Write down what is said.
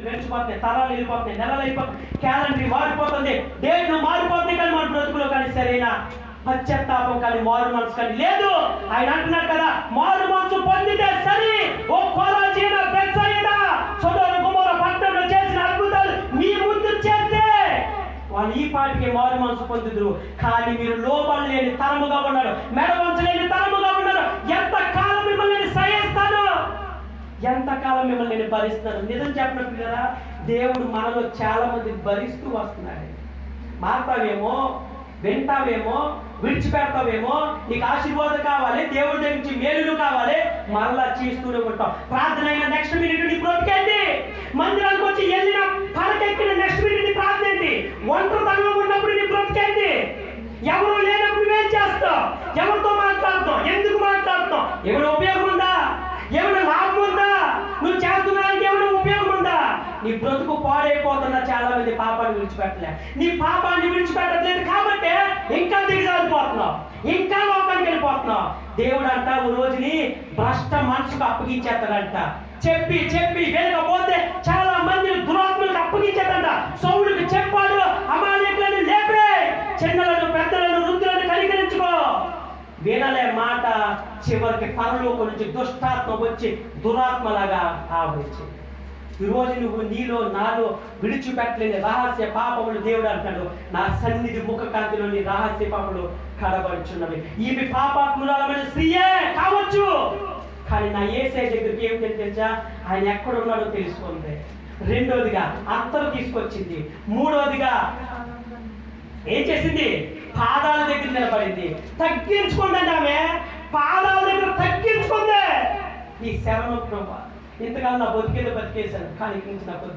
గడిచిపోతున్నాయి, తరాలు వెళ్ళిపోతున్నాయి, నెలలు అయిపోతున్నాయి, క్యాలెండర్ మారిపోతుంది, డేట్లు మారిపోతున్నాయి. కానీ మన బ్రతుకులో కానీ సరైన పశ్చాత్తాపం కానీ మారు మనసు కానీ లేదు. ఆయన అంటున్నాడు కదా, మారు మనసు పొందితే సరి. ఓ కొరాజీన, బెత్సయిదా, సొదొమ గొమొర్రా పట్టణంలో చేసిన అద్భుతాలు మీ ముందు చేస్తే వాళ్ళు ఈ పాటికి మారు మనసు పొందుదురు. కానీ మీరు లోబడలేని తరముగా ఉన్నారు, మెడవంచలేని తరముగా ఉన్నారు. ఎంతకాలం మిమ్మల్ని నేను సహిస్తాను, ఎంతకాలం మిమ్మల్ని నేను భరిస్తాను. నిజం చెప్పినట్టు కదా, దేవుడు మనలో చాలా మంది భరిస్తూ వస్తున్నాడు. మారుతావేమో, వింటావేమో, విడిచిపెడతావేమో, నీకు ఆశీర్వాదం కావాలి, దేవుడి దగ్గర నుంచి మేలులు కావాలి, మరలా చేస్తూనే ఉంటాం. ప్రార్థన అయిన నెక్స్ట్ మినిట్ నీ బ్రతికేంటి, మందిరానికి వచ్చి వెళ్ళిన పరకెక్కిన నెక్స్ట్ మినిట్ నీ ప్రార్థన ఏంటి, ఒంటరితనంలో ఉన్నప్పుడు నీ బ్రతికేంటి, ఎవరు లేనప్పుడు నువ్వేం చేస్తావు, ఎవరితో మాట్లాడుతావు, ఎందుకు మాట్లాడుతావు, ఏమైనా ఉపయోగం ఉందా, ఏమైనా లాభం ఉందా, నువ్వు చేస్తున్నానికి ఏమైనా ఉపయోగం ఉందా? నీ బ్రతుకు పాడైపోతున్నా. చాలా మంది పాపాన్ని విడిచిపెట్టలే, నీ పాపాన్ని విడిచిపెట్టట్లేదు కాబట్టి ఇంకా దిగజారిపోతున్నావు, ఇంకా లోకానికి వెళ్ళిపోతున్నావు. దేవుడు అంట ఓ రోజుని భ్రష్ట మనసుకు అప్పగించేస్తాడంట. చెప్పి చెప్పి వెళ్ళకపోతే చాలా మంది దురాత్మలకు అప్పగించేదంట. సౌలుకి చెప్పాడు, అమాలేకులను లేపే, చిన్నలను పెద్దలను వృద్ధులను కనికరించుకో. వినలే మాట, చివరికి పరలోకం నుంచి దుష్టాత్మ వచ్చి దురాత్మలాగా ఆవరించింది. ఈరోజు నువ్వు నీలో నాలో విడిచిపెట్టలేని రహస్య పాపములు దేవుడు అంటాడు, నా సన్నిధి ముఖ కాంతిలో నీ రహస్య పాపములు కడబడుచున్నవి. ఈమె పాపాత్మురాలమైన స్త్రీయే కావచ్చు, కానీ నా యేసయ్య దగ్గరికి ఏమిటో తెలుసా, ఆయన ఎక్కడున్నాడో తెలుసుకుంది. రెండోదిగా అత్తరు తీసుకొచ్చింది. మూడోదిగా ఏం చేసింది, పాదాల దగ్గర నిలబడింది. తగ్గించుకోండి ఆమె, పాదాల దగ్గర తగ్గించుకుంది. ఈ శరణం ప్రభా, ఇంతకాలం నా బతికేదో బతికేశాను, కానీ ఇంక నుంచి నాకు వద్దు.